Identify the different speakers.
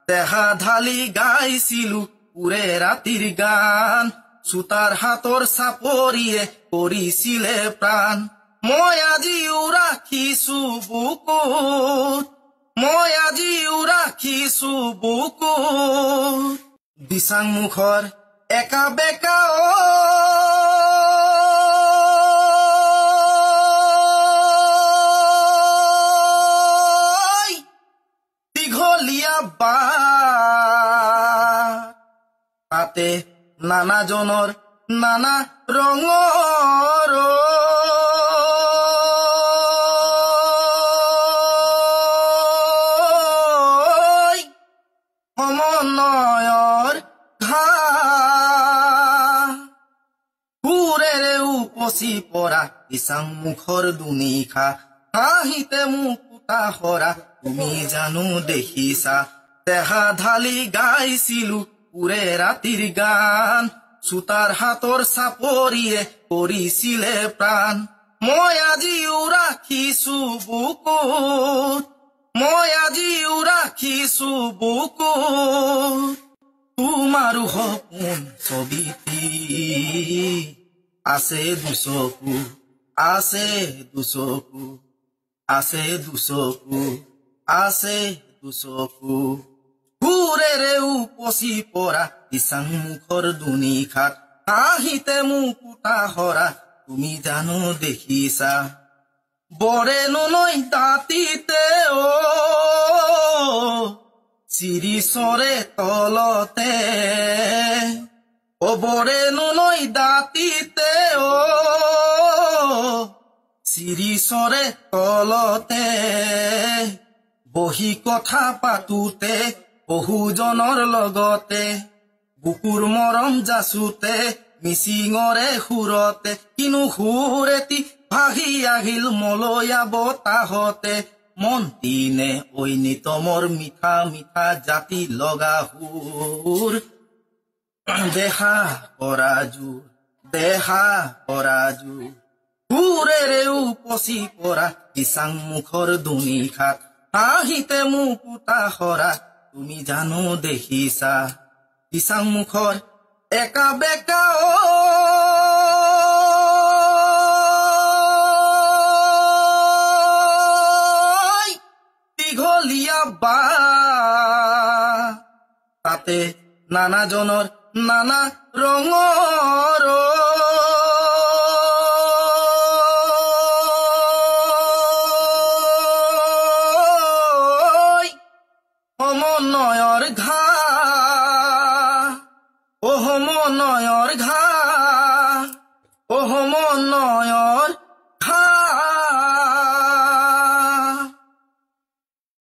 Speaker 1: দেহা ঢালি গাইছিলো উৰে ৰাতিৰ গান চুতাৰ হাতৰ চাপৰিয়ে কৰিছিলে প্ৰাণ মই আজিও ৰাখিছো বুকুত মই আজিও ৰাখিছো বুকুত দিচাং মুখৰ একা বেকা দীঘলীয়া তাতে নানাজনৰ নানা ৰঙৰ সমন্বয়ৰ সুৰেৰে উপচি পৰা দিচাং মুখৰ দুনিশা হাঁহিতে মোক পুতা হৰা তুমি জানো দেখিছা দেহা ঢালি গাইছিলো উৰে ৰাতিৰ গান চুতাৰ হাতৰ চাপৰিয়ে কৰিছিলে প্ৰাণ মই আজিও ৰাখিছো বুকুত মই আজিও ৰাখিছো বুকুত তোমাৰো সপোন ছবিটি আছে দুচকু আছে দুচকু আছে দুচকু আছে দুচকু সুৰেৰে উপচি পৰা দিচাং মুখৰ দুনিশাত হাঁহিতে মোক পুতা হৰা তুমি জানো দেখিছা বৰে নৈ দাঁতিতে চিৰিচৰে তলতে বৰে নৈ দাঁতিতে চিৰিচৰে তলতে বহি কথা পাতোতে বহুজনৰ লগতে বুকুৰ মৰম যাচোতে মিচিঙৰে সুৰতে কিনো সুৰেতি ভাহি আহিল মলয়া বতাহতে মন দিনে ঐনিতমৰ মিঠা মিঠা জাতি লগা সুৰ দেহা কৰা জোৰ সুৰেৰে উপচি পৰা দিচাং মুখৰ দুনিশাত হাঁহিতে মোক পুতা হৰা তুমি জানো দেখিছা দিচাং মুখৰ একা বেকা দীঘলীয়া তাতে নানাজনৰ নানা ৰঙৰ সমন্বয়ৰ সমন্বয়ৰ